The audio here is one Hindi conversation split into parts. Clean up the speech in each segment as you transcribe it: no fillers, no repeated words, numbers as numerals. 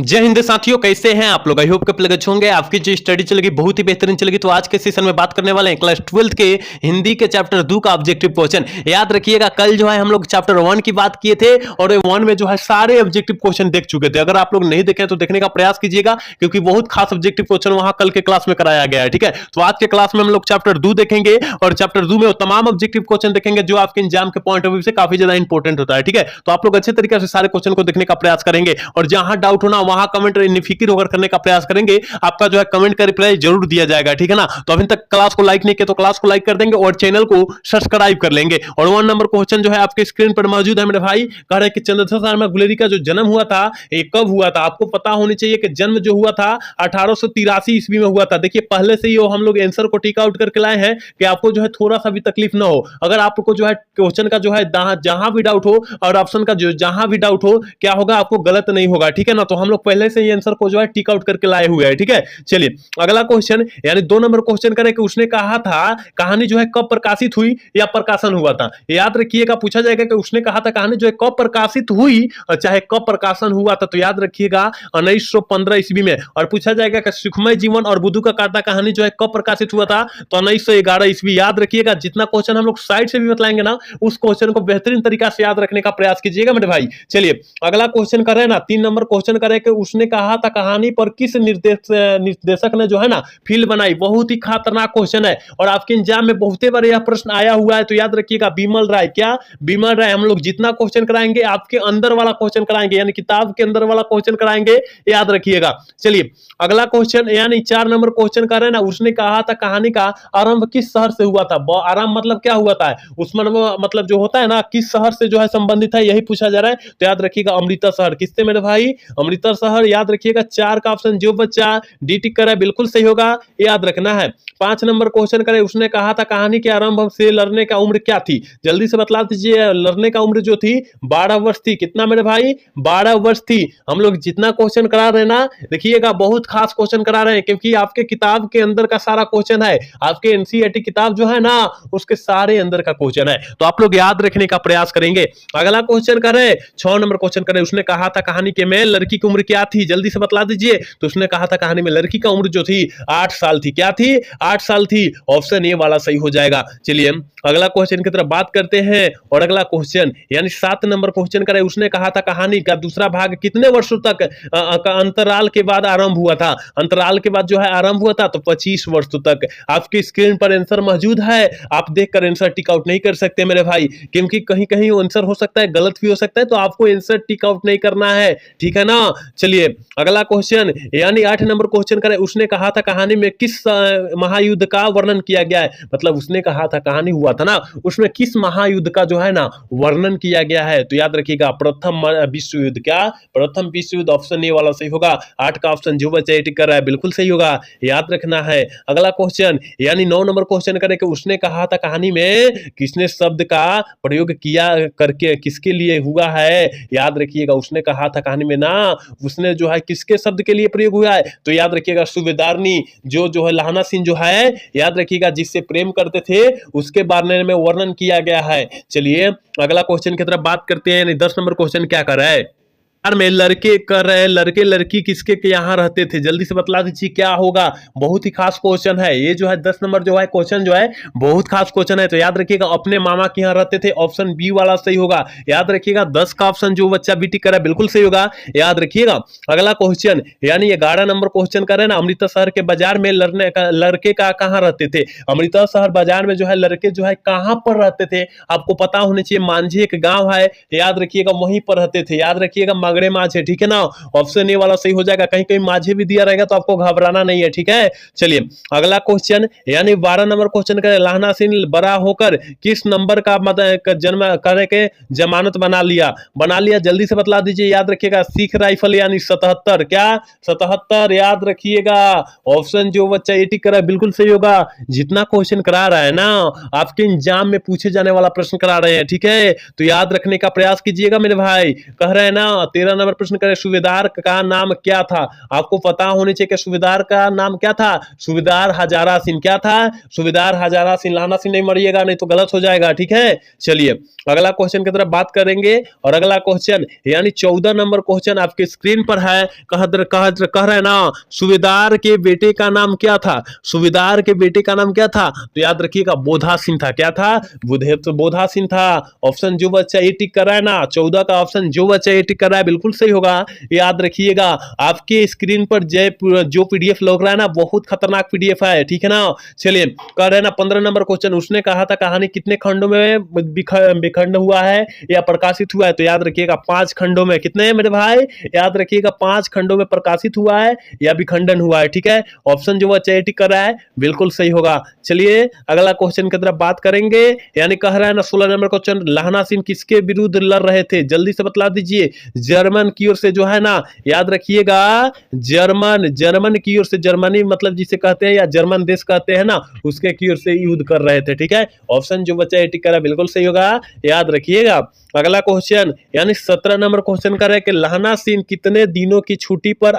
जय हिंद साथियों, कैसे हैं आप लोग। आई होप कि अच्छे होंगे। आपकी जो स्टडी चलेगी बहुत ही बेहतरीन चलेगी। तो आज के सेशन में बात करने वाले हैं क्लास 12 के हिंदी के चैप्टर 2 का ऑब्जेक्टिव क्वेश्चन। याद रखिएगा, कल जो है हम लोग चैप्टर 1 की बात किए थे और 1 में जो है सारे ऑब्जेक्टिव क्वेश्चन देख चुके थे। अगर आप लोग नहीं देखे तो देखने का प्रयास कीजिएगा, क्योंकि बहुत खास ऑब्जेक्टिव क्वेश्चन वहां कल के क्लास में कराया गया है। ठीक है, तो आज के क्लास में हम लोग चैप्टर 2 देखेंगे और चैप्टर 2 में वो तमाम ऑब्जेक्टिव क्वेश्चन देखेंगे जो आपके एग्जाम के पॉइंट ऑफ व्यू से काफी ज्यादा इंपॉर्टेंट होता है। ठीक है, तो आप लोग अच्छे तरीके से सारे क्वेश्चन को देखने का प्रयास करेंगे और जहां डाउट होना वहां कमेंट फिक्र होकर करने का प्रयास करेंगे। आपका जो है कमेंट का रिप्लाई जरूर दिया जाएगा। ठीक है ना, तो अभी तक क्लास को लाइक नहीं किया तो क्लास को लाइक कर देंगे और चैनल को सब्सक्राइब कर लेंगे। और 1 नंबर क्वेश्चन जो है आपके स्क्रीन पर मौजूद है मेरे भाई। कह रहे हैं कि चंद्रशेखर शर्मा गुलेरी का जो जन्म हुआ था ये कब हुआ था। आपको पता होनी चाहिए कि जन्म जो हुआ था 1883 ईस्वी में हुआ था। देखिए पहले से ही हम लोग आंसर को टिक आउट करके लाए हैं कि आपको जो है थोड़ा सा भी तकलीफ ना हो। अगर आपको जो है क्वेश्चन का जो है जहां भी डाउट हो और ऑप्शन का जो जहां भी डाउट हो, क्या होगा, आपको गलत नहीं होगा। ठीक है ना, तो हम लोग पहले से ही आंसर को जो है टिक आउट करके लाए हुए हैं। ठीक है, चलिए अगला क्वेश्चन यानी 2 नंबर क्वेश्चन करें कि उसने कहा था कहानी जो है कब प्रकाशित हुई या प्रकाशन हुआ था। याद रखिएगा, पूछा जाएगा कि उसने कहा था कहानी जो है कब प्रकाशित हुई और चाहे कब प्रकाशन हुआ था। तो याद रखिएगा 1915 ईस्वी में। और पूछा जाएगा कि सुखमय जीवन और बुद्धू का काटा कहानी जो है कब प्रकाशित हुआ था, तो 1911 ईस्वी। याद रखिएगा, जितना क्वेश्चन हम लोग साइड से भी बतलाएंगे ना, उस क्वेश्चन को बेहतरीन तरीका से याद रखने का प्रयास कीजिएगा मेरे भाई। चलिए अगला क्वेश्चन कर रहे हैं ना, 3 नंबर क्वेश्चन करें कि उसने कहा था कहानी पर किस निर्देशक ने जो है ना फिल्म बनाई। बहुत ही खतरनाक क्वेश्चन है और आपके एग्जाम में बहुत बार यह प्रश्न आया हुआ है। तो याद रखिएगा, बिमल राय। क्या बिमल राय। हम लोग जितना क्वेश्चन कराएंगे आपके अंदर वाला क्वेश्चन कराएंगे, यानी किताब के अंदर वाला क्वेश्चन कराएंगे, याद रखिएगा। चलिए अगला क्वेश्चन यानी 4 नंबर क्वेश्चन कर रहे हैं ना, उसने कहा था कहानी का आरंभ किस शहर से हुआ था। आरंभ मतलब क्या हुआ था, उसमें मतलब जो होता है ना, किस शहर से जो है संबंधित है, यही पूछा जा रहा है। तो याद रखिएगा अमृता शहर। किससे मेरे भाई, अमृता शहर। याद रखिएगा 4 का ऑप्शन जो बच्चा डी टिक करे बिल्कुल सही होगा, याद रखना है। 5 नंबर क्वेश्चन करें, उसने कहा था कहानी के आरंभ से लड़ने का उम्र क्या थी। जल्दी से बतला दीजिए। लड़ने का उम्र जो थी 12 वर्ष थी। कितना मेरे भाई, 12 वर्ष थी। हम लोग जितना क्वेश्चन करा रहे हैं ना, देखिएगा बहुत खास क्वेश्चन करा रहे हैं, क्योंकि आपके किताब के अंदर का सारा क्वेश्चन है। आपके एनसीईआरटी किताब जो है ना, उसके सारे अंदर का क्वेश्चन है, तो आप लोग याद रखने का प्रयास करेंगे। अगला क्वेश्चन करें, 6 नंबर क्वेश्चन करें, उसने कहा था कहानी के में लड़की की उम्र क्या थी। जल्दी से बतला दीजिए। तो उसने कहा था कहानी में लड़की का उम्र जो थी 8 साल थी। क्या थी, 8 साल थी। ऑप्शन ए वाला सही हो जाएगा। चलिए अगला क्वेश्चन की तरफ बात करते हैं और अगला क्वेश्चन यानी 7 नंबर क्वेश्चन करें, उसने कहा था कहानी का दूसरा भाग कितने वर्षों तक का अंतराल के बाद आरंभ हुआ था। अंतराल के बाद जो है आरंभ हुआ था तो 25 वर्षों तक। आपकी स्क्रीन पर आंसर मौजूद है, आप देखकर आंसर टिक आउट नहीं कर सकते मेरे भाई, क्योंकि कहीं कहीं आंसर हो सकता है गलत भी हो सकता है, तो आपको आंसर टिक आउट नहीं करना है। ठीक है ना, चलिए अगला क्वेश्चन यानी 8 नंबर क्वेश्चन करें, उसने कहा था कहानी में किस महायुद्ध का वर्णन किया गया है। मतलब उसने कहा था कहानी हुआ था ना, उसमें किस महायुद्ध का जो है ना वर्णन किया गया है। तो याद रखिएगा प्रथम विश्व युद्ध। क्या, प्रथम विश्व युद्ध। ऑप्शन ए वाला सही होगा। 8 का ऑप्शन जो बच्चा टिक कर रहा है बिल्कुल सही होगा, याद रखना है। अगला क्वेश्चन यानी 9 नंबर क्वेश्चन करें कि उसने कहा था कहानी में किसने शब्द का प्रयोग किया करके किसके लिए हुआ है। याद रखिएगा, उसने कहा था कहानी में ना, उसने जो है किसके शब्द के लिए प्रयोग हुआ है। तो याद रखिएगा सूबेदारनी जो है लहाना सिंह जो है, याद रखिएगा जिससे प्रेम करते थे, उसके बारे में वर्णन किया गया है। चलिए अगला क्वेश्चन की तरफ बात करते हैं यानी 10 नंबर क्वेश्चन क्या कर रहा है में लड़के कर रहे हैं, लड़के लड़की किसके के यहाँ रहते थे। जल्दी से बतला दीजिए क्या होगा। बहुत ही खास क्वेश्चन है ये जो है 10 नंबर जो है क्वेश्चन जो है बहुत खास क्वेश्चन है। तो याद रखिएगा अपने मामा के यहाँ रहते थे। ऑप्शन बी वाला सही होगा। याद रखिएगा 10 का ऑप्शन जो बच्चा बी टिक कर रहा है बिल्कुल सही होगा, याद रखिएगा। अगला क्वेश्चन यानी 11 नंबर क्वेश्चन कर रहे हैं ना, अमृता शहर के बाजार में लड़के का कहाँ रहते थे। अमृता शहर बाजार में जो है लड़के जो है कहाँ पर रहते थे, आपको पता होना चाहिए। मांझी एक गाँव है, याद रखिएगा वहीं पर रहते थे। याद रखिएगा मगड़े माझे। ठीक है ना, ऑप्शन ए वाला सही हो जाएगा। कहीं कहीं माझे भी दिया रहेगा तो आपको घबराना नहीं है। ठीक है, चलिए अगला क्वेश्चन यानी 12 नंबर क्वेश्चन करें, लहाना सिंह बड़ा होकर किस नंबर का जन्म करे के जमानत बना लिया। जल्दी से बतला दीजिए। याद रखिएगा सिख राइफल यानी 77। क्या, 77। याद रखिएगा ऑप्शन जो बच्चा ए टिक करा बिल्कुल सही होगा। जितना क्वेश्चन करा रहा है ना, आपके एग्जाम में पूछे जाने वाला प्रश्न करा रहे हैं। ठीक है, तो याद रखने का प्रयास कीजिएगा मेरे भाई। कह रहे हैं ना 13 नंबर प्रश्न करें, सूबेदार का नाम क्या था? आपको पता होनी चाहिए कि सूबेदार का नाम क्या था। सूबेदार हजारा सिंह। क्या था? सूबेदार हजारा सिंह। लाना सिंह नहीं मरिएगा, नहीं तो गलत हो जाएगा, ठीक है। चलिए अगला क्वेश्चन की तरफ बात करेंगे, और अगला क्वेश्चन यानी 14 नंबर क्वेश्चन आपके स्क्रीन पर है। कह रहे हैं ना, सूबेदार के बेटे का नाम क्या था? सूबेदार के बेटे का नाम क्या था? तो याद रखिएगा बोधा सिंह था। क्या था? बोधा सिंह था। ऑप्शन जो बच्चा ये टिक कर रहा है ना, 14 का ऑप्शन जो बच्चा ये टिक कर रहा है बिल्कुल सही होगा। याद रखिएगा आपके स्क्रीन पर जो पीडीएफ लग रहा है ना, बहुत खतरनाक पीडीएफ है, ठीक है ना। चलिए कह रहे हैं ना 15 नंबर क्वेश्चन, उसने कहा था कहानी कितने खंडों में विखंड हुआ है या प्रकाशित हुआ है? तो याद रखिएगा 5 खंडों में। कितने मेरे भाई? याद रखिएगा 5 खंडों में प्रकाशित हुआ है या विखंडन हुआ है, ठीक है। ऑप्शन जो बच्चा ये टिक कर रहा है बिल्कुल सही होगा। चलिए अगला क्वेश्चन की तरफ बात करेंगे, यानी कह रहा है ना 16 नंबर क्वेश्चन, लाहना सिंह किसके विरुद्ध लड़ रहे थे? जल्दी से बतला दीजिए। जर्मन की ओर से जो है ना, याद रखिएगा जर्मन की ओर से, जर्मनी मतलब जिसे कहते हैं या जर्मन देश कहते हैं ना, उसके की ओर से युद्ध कर रहे थे, ठीक है। ऑप्शन जो बच्चा ये टिक कर रहा है बिल्कुल सही होगा, याद रखिएगा। अगला क्वेश्चन यानी 17 नंबर क्वेश्चन कर रहा है कि लाहना सिंह कितने दिनों की छुट्टी पर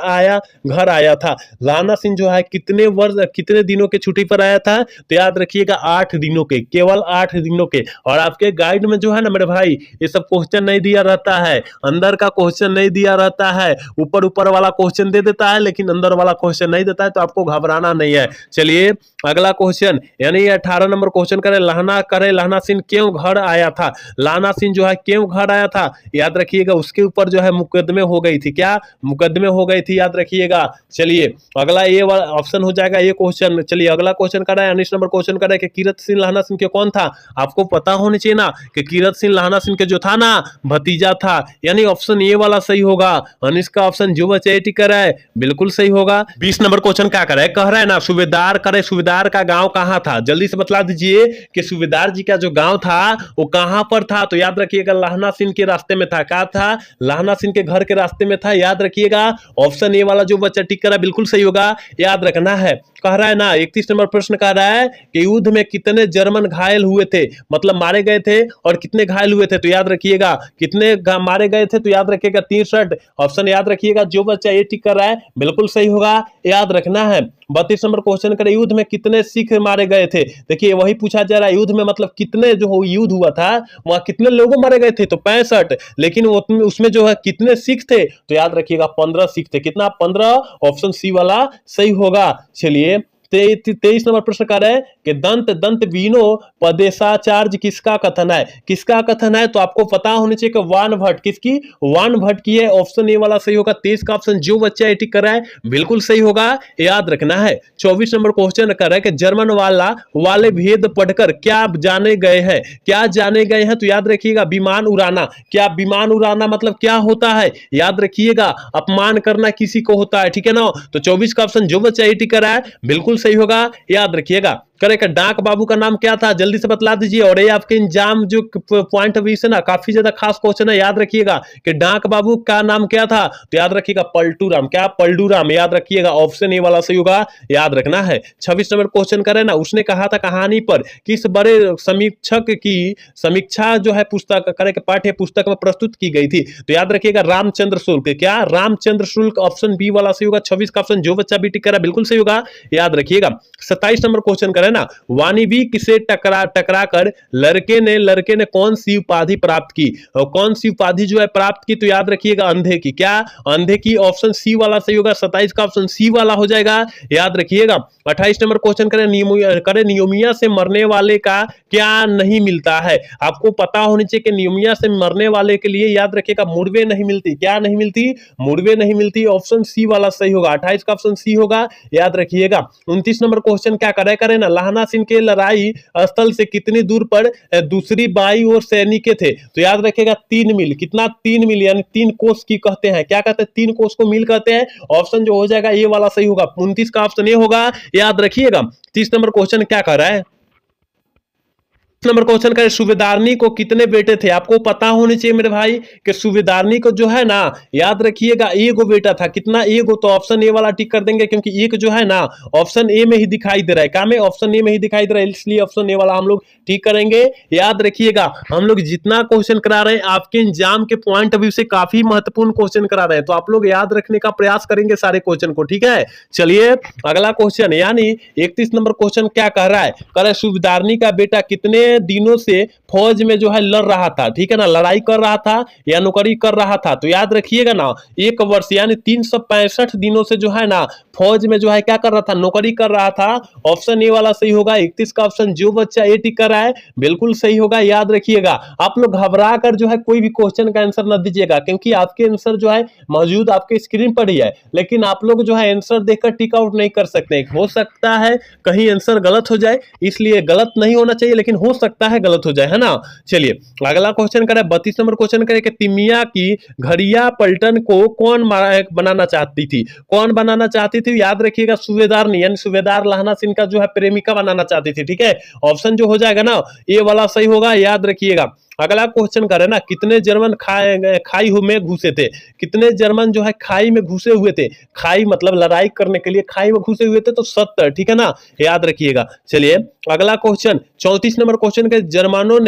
घर आया था? लाहना सिंह जो है कितने दिनों की छुट्टी पर आया था? तो याद रखिएगा 8 दिनों के, केवल 8 दिनों के। और आपके गाइड में जो है ना मेरे भाई, ये सब क्वेश्चन नहीं दिया रहता है, अंदर का क्वेश्चन नहीं दिया रहता है। ऊपर वाला क्वेश्चन दे देता है लेकिन अंदर वाला क्वेश्चन नहीं देता है, तो आपको घबराना नहीं है। चलिए अगला क्वेश्चन यानी 18 नंबर क्वेश्चन करें, लाहना सिंह क्यों घर आया था? लाहना सिंह जो है क्यों घर आया था? याद रखिएगा उसके ऊपर जो है मुकदमे हो गई थी। क्या? मुकदमे हो गई थी, याद रखिएगा। चलिए अगला ये वाला ऑप्शन हो जाएगा ये क्वेश्चन। चलिए अगला क्वेश्चन कर रहा है 19 नंबर क्वेश्चन कर रहा है कि कीरत सिंह लाहना सिंह के कौन था? आपको पता होना चाहिए ना कि कीरत सिंह लाहना सिंह के जो था ना, भतीजा था, यानी ऑप्शन ये वाला सही होगा। 19 का ऑप्शन जो बच्चा टिक कर रहा है बिल्कुल सही होगा। 20 नंबर क्वेश्चन क्या कर रहा है? कह रहा है ना सूबेदार का गांव कहां था? जल्दी से बतला दीजिए कि सूबेदार जी का जो गांव था वो कहां पर था? तो याद रखिएगा लाहना सिंह के रास्ते में था। क्या था? लाहना सिंह के घर के रास्ते में था, याद रखिएगा। ऑप्शन ए वाला जो बच्चा टिक कर रहा है बिल्कुल सही होगा, याद रखना है। कह रहा है ना 31 नंबर प्रश्न कह रहा है कि युद्ध में कितने जर्मन घायल हुए थे, मतलब मारे गए थे, और कितने घायल हुए थे? तो याद रखिएगा कितने मारे गए थे, तो याद रखिएगा 63। ऑप्शन याद रखिएगा जो बच्चा ये टिक कर रहा है बिल्कुल सही होगा, याद रखना है। 32 नंबर क्वेश्चन करें, युद्ध में कितने सिख मारे गए थे? देखिए वही पूछा जा रहा है, युद्ध में मतलब कितने जो युद्ध हुआ था वहां कितने लोगों मारे गए थे? तो 65। लेकिन उसमें जो है कितने सिख थे? तो याद रखिएगा 15 सिख थे। कितना? 15। ऑप्शन सी वाला सही होगा। चलिए 23 नंबर प्रश्न कर रहे हैं कि दंत वीनो पदेशाचार्य किसका कथन है? किसका कथन है? तो आपको पता होना चाहिए कि वान भट्ट। किसकी? वान भट्ट की है। ऑप्शन ए वाला सही होगा। 23 का ऑप्शन जो बच्चा ये टिक कर रहा है बिल्कुल सही होगा, याद रखना है। 24 नंबर क्वेश्चन कर रहा है कि जर्मन वाले भेद पढ़कर क्या जाने गए हैं? क्या जाने गए हैं? तो याद रखिएगा विमान उड़ाना। क्या विमान उड़ाना मतलब क्या होता है? याद रखिएगा अपमान करना किसी को होता है, ठीक है ना। तो 24 का ऑप्शन जो बच्चा ये टिक कर रहा है बिल्कुल सही होगा, याद रखिएगा। करेक्ट। डाक बाबू का नाम क्या था? जल्दी से बतला दीजिए। और ये आपके एग्जाम जो पॉइंट ऑफ व्यू से ना काफी ज्यादा खास क्वेश्चन है, याद रखिएगा कि डाक बाबू का नाम क्या था? तो याद रखिएगा पलटू राम। क्या? पलटू राम, याद रखिएगा। ऑप्शन ए वाला सही होगा, याद रखना है। 26 नंबर क्वेश्चन करें ना, उसने कहा था कहानी पर किस बड़े समीक्षक की समीक्षा जो है पुस्तक करे पाठ्य पुस्तक में प्रस्तुत की गई थी? तो याद रखिएगा रामचंद्र शुल्क। क्या? रामचंद्र शुल्क। ऑप्शन बी वाला सही होगा। 26 का ऑप्शन जो बच्चा भी टिक कर रहा है बिल्कुल सही होगा, याद रखिएगा। 27 नंबर क्वेश्चन करें ना, वाणिज्यिक से टकरा कर लड़के ने कौन सी उपाधि प्राप्त की? और कौन सी उपाधि जो है प्राप्त की? तो याद रखिएगा अंधे की। क्या? अंधे की। ऑप्शन सी वाला सही होगा। 27 का ऑप्शन सी वाला हो जाएगा, याद रखिएगा। 28 नंबर क्वेश्चन करें नियोमिया से मरने वाले का क्या नहीं मिलता है? आपको पता होनी चाहिए कि नियोमिया से मरने वाले के लिए याद रखिएगा मुर्वे नहीं मिलती। क्या नहीं मिलती? मुर्वे नहीं मिलती। ऑप्शन सी वाला सही होगा। 28 का ऑप्शन सी होगा, याद रखिएगा। 29 नंबर क्वेश्चन क्या करे ना, लाहना सिंह के लड़ाई स्थल से कितनी दूर पर दूसरी बाई और सैनिक थे? तो याद रखिएगा 3 मील। कितना? 3 मील, यानी 3 कोस की कहते हैं। क्या कहते हैं? 3 कोस को मील कहते हैं। ऑप्शन जो हो जाएगा ये वाला सही होगा। 29 का ऑप्शन ये होगा, याद रखिएगा। 30 नंबर क्वेश्चन क्या कर रहा है? नंबर क्वेश्चन करें, सूबेदारनी को कितने बेटे थे? आपको पता होनी चाहिए मेरे भाई कि सूबेदारनी को जो है ना, याद रखिएगा एगो बेटा था। कितना? एगो। तो ऑप्शन ए वाला टिक कर देंगे, क्योंकि एक जो है ना ऑप्शन ए में ही दिखाई दे रहा है। क्या में? ऑप्शन ए में ही दिखाई दे रहा है, इसलिए ऑप्शन ए वाला हम लोग ठीक करेंगे। याद रखिएगा, हम लोग जितना क्वेश्चन करा रहे हैं आपके एग्जाम के पॉइंट ऑफ व्यू से काफी महत्वपूर्ण क्वेश्चन करा रहे हैं, तो आप लोग याद रखने का प्रयास करेंगे सारे क्वेश्चन को, ठीक है। चलिए अगला क्वेश्चन, यानी 31 नंबर क्वेश्चन क्या कह रहा है? कह रहा है सूबेदारनी का बेटा कितने दिनों से फौज में जो है लड़ रहा था, ठीक है ना, लड़ाई कर रहा था या नौकरी कर रहा था। तो याद रखिएगा ना, 1 वर्ष यानी 365 दिनों से जो है ना फौज में जो है क्या कर रहा था? नौकरी कर रहा था। ऑप्शन ए वाला सही होगा। 31 का ऑप्शन जो बच्चा ए टिक कर रहा है बिल्कुल सही होगा। याद रखिएगा, आप लोग घबरा कर जो है कोई भी क्वेश्चन का आंसर न दीजिएगा, क्योंकि आपके आंसर जो है मौजूद आपके स्क्रीन पर ही है, लेकिन आप लोग जो है आंसर देखकर टिक आउट नहीं कर सकते। हो सकता है कहीं आंसर गलत हो जाए, इसलिए गलत नहीं होना चाहिए, लेकिन हो सकता है गलत हो जाए, है ना। चलिए अगला क्वेश्चन करें, 32 नंबर क्वेश्चन करें कि तिमिया की घड़िया पलटन को कौन बनाना चाहती थी? कौन बनाना चाहती थी? याद रखिएगा, सूबेदारनी यानी सूबेदार लहना सिंह का जो है प्रेमिका बनाना चाहती थी, ठीक है। ऑप्शन जो हो जाएगा ना ये वाला सही होगा। याद रखिएगा, अगला क्वेश्चन करें ना, कितने जर्मन खाई में घुसे थे? कितने जर्मन जो है खाई में घुसे हुए थे? खाई मतलब लड़ाई करने के लिए खाई में घुसे हुए थे, तो 70, ठीक है ना, याद रखिएगा। चलिए अगला क्वेश्चन, 34 नंबर क्वेश्चन के, जर्मनों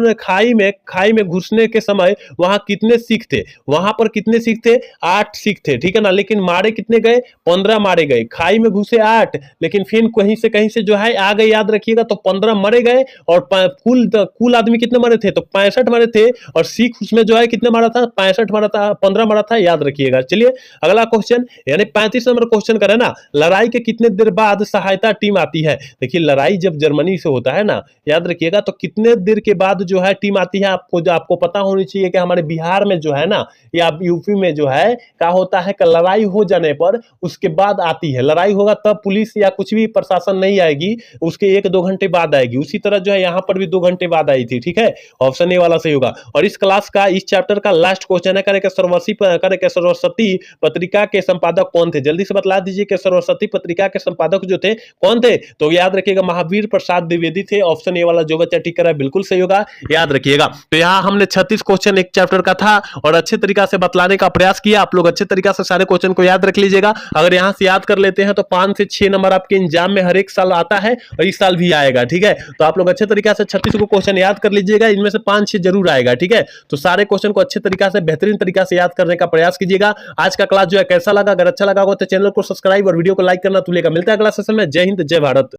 ने खाई में घुसने के समय वहां कितने सिख थे? वहां पर कितने सिख थे? 8 सिख थे, ठीक है ना, लेकिन मारे कितने गए? 15 मारे गए। खाई में घुसे 8, लेकिन फिर कहीं से जो है आ गए, याद रखिएगा, तो 15 मरे गए। और कुल आदमी कितने मरे थे? तो 65 मारे थे, और सिख उसमें जो है कितने मारा था? 65 मारा था, 15 मारा था, याद रखिएगा। चलिए अगला क्वेश्चन, यानी 35 नंबर क्वेश्चन करें ना, लड़ाई के कितने देर बाद सहायता टीम आती है? देखिए लड़ाई जब जर्मनी से होता है ना, याद रखिएगा, तो कितने देर के बाद जो है टीम आती है? आपको पता होनी चाहिए कि हमारे बिहार में जो है ना या यूपी में जो है क्या होता है कि लड़ाई हो जाने पर उसके बाद आती है। लड़ाई होगा तब पुलिस या कुछ भी प्रशासन नहीं आएगी, उसके 1-2 घंटे बाद आएगी। उसी तरह जो है यहाँ पर भी 2 घंटे बाद आई थी, ठीक है। ऑप्शन ए वाला सही होगा। और इस क्लास का, इस चैप्टर का लास्ट क्वेश्चन है, सरस्वती पत्रिका के संपादक कौन थे? जल्दी से बतला दीजिए कि सरस्वती पत्रिका के संपादक जो थे कौन थे? तो याद रखिएगा, महावीर प्रसाद द्विवेदी थे। ऑप्शन ए वाला जो बच्चा टिक करा है बिल्कुल सही होगा, याद रखिएगा। तो यहाँ हमने 36 क्वेश्चन एक चैप्टर का था और अच्छे तरीका से बतलाने का प्रयास किया। आप लोग अच्छे तरीका से सारे क्वेश्चन को याद रख लीजिएगा। अगर यहाँ से याद कर लेते हैं तो 5 से 6 नंबर आपके एग्जाम में हर एक साल आता है और इस साल भी आएगा, ठीक है। तो आप लोग अच्छे तरीका से 36 को क्वेश्चन याद कर लीजिएगा, इनमें से 5-6 जरूर आएगा, ठीक है। तो सारे क्वेश्चन को अच्छे तरीका से बेहतरीन तरीका से याद करने का प्रयास कीजिएगा। आज का क्लास जो है कैसा लगा? अगर अच्छा लगा हो तो चैनल को सब्सक्राइब और वीडियो को लाइक करना भूलिएगा। मिलता है अगला सेशन में। जय हिंद, जय भारत।